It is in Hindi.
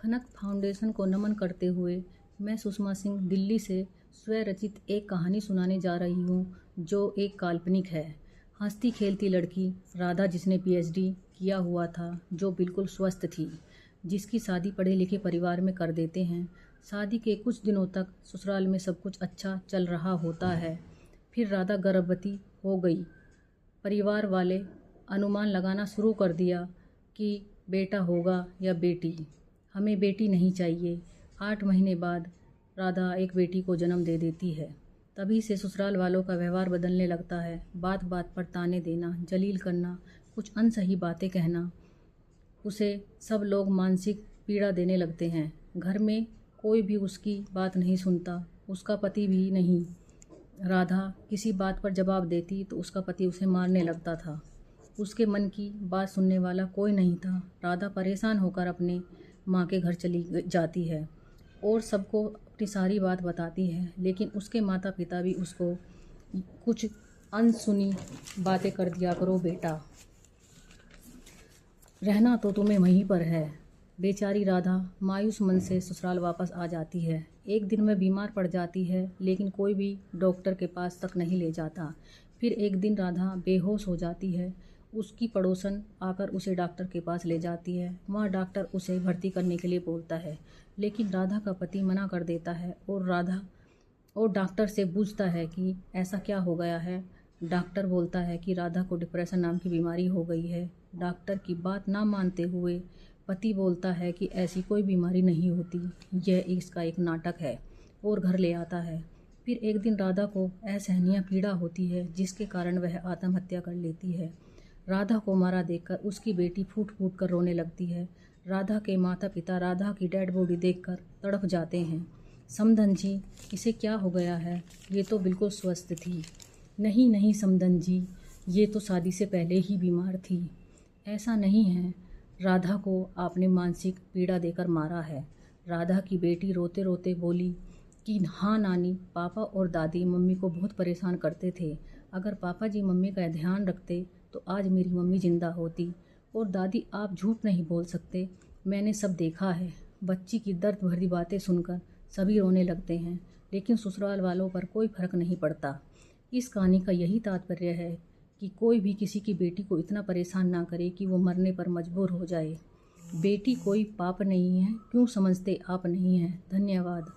खनक फाउंडेशन को नमन करते हुए मैं सुषमा सिंह दिल्ली से स्वरचित एक कहानी सुनाने जा रही हूँ जो एक काल्पनिक है। हंसती खेलती लड़की राधा, जिसने पीएचडी किया हुआ था, जो बिल्कुल स्वस्थ थी, जिसकी शादी पढ़े लिखे परिवार में कर देते हैं। शादी के कुछ दिनों तक ससुराल में सब कुछ अच्छा चल रहा होता है। फिर राधा गर्भवती हो गई। परिवार वाले अनुमान लगाना शुरू कर दिया कि बेटा होगा या बेटी। हमें बेटी नहीं चाहिए। 8 महीने बाद राधा एक बेटी को जन्म दे देती है। तभी से ससुराल वालों का व्यवहार बदलने लगता है। बात बात पर ताने देना, जलील करना, कुछ अनसही बातें कहना। उसे सब लोग मानसिक पीड़ा देने लगते हैं। घर में कोई भी उसकी बात नहीं सुनता, उसका पति भी नहीं। राधा किसी बात पर जवाब देती तो उसका पति उसे मारने लगता था। उसके मन की बात सुनने वाला कोई नहीं था। राधा परेशान होकर अपने माँ के घर चली जाती है और सबको अपनी सारी बात बताती है, लेकिन उसके माता पिता भी उसको कुछ अनसुनी बातें कर दिया करो, बेटा रहना तो तुम्हें वहीं पर है। बेचारी राधा मायूस मन से ससुराल वापस आ जाती है। एक दिन में बीमार पड़ जाती है, लेकिन कोई भी डॉक्टर के पास तक नहीं ले जाता। फिर एक दिन राधा बेहोश हो जाती है। उसकी पड़ोसन आकर उसे डॉक्टर के पास ले जाती है। वहाँ डॉक्टर उसे भर्ती करने के लिए बोलता है, लेकिन राधा का पति मना कर देता है और डॉक्टर से पूछता है कि ऐसा क्या हो गया है। डॉक्टर बोलता है कि राधा को डिप्रेशन नाम की बीमारी हो गई है। डॉक्टर की बात ना मानते हुए पति बोलता है कि ऐसी कोई बीमारी नहीं होती, यह इसका एक नाटक है, और घर ले आता है। फिर एक दिन राधा को असहनीय पीड़ा होती है, जिसके कारण वह आत्महत्या कर लेती है। राधा को मारा देखकर उसकी बेटी फूट फूट कर रोने लगती है। राधा के माता पिता राधा की डेड बॉडी देखकर तड़प जाते हैं। समधन जी, इसे क्या हो गया है? ये तो बिल्कुल स्वस्थ थी। नहीं नहीं समधन जी, ये तो शादी से पहले ही बीमार थी। ऐसा नहीं है, राधा को आपने मानसिक पीड़ा देकर मारा है। राधा की बेटी रोते रोते बोली कि हाँ नानी, पापा और दादी मम्मी को बहुत परेशान करते थे। अगर पापा जी मम्मी का ध्यान रखते तो आज मेरी मम्मी ज़िंदा होती। और दादी, आप झूठ नहीं बोल सकते, मैंने सब देखा है। बच्ची की दर्द भरी बातें सुनकर सभी रोने लगते हैं, लेकिन ससुराल वालों पर कोई फर्क नहीं पड़ता। इस कहानी का यही तात्पर्य है कि कोई भी किसी की बेटी को इतना परेशान ना करे कि वो मरने पर मजबूर हो जाए। बेटी कोई पाप नहीं है, क्यों समझते आप नहीं हैं। धन्यवाद।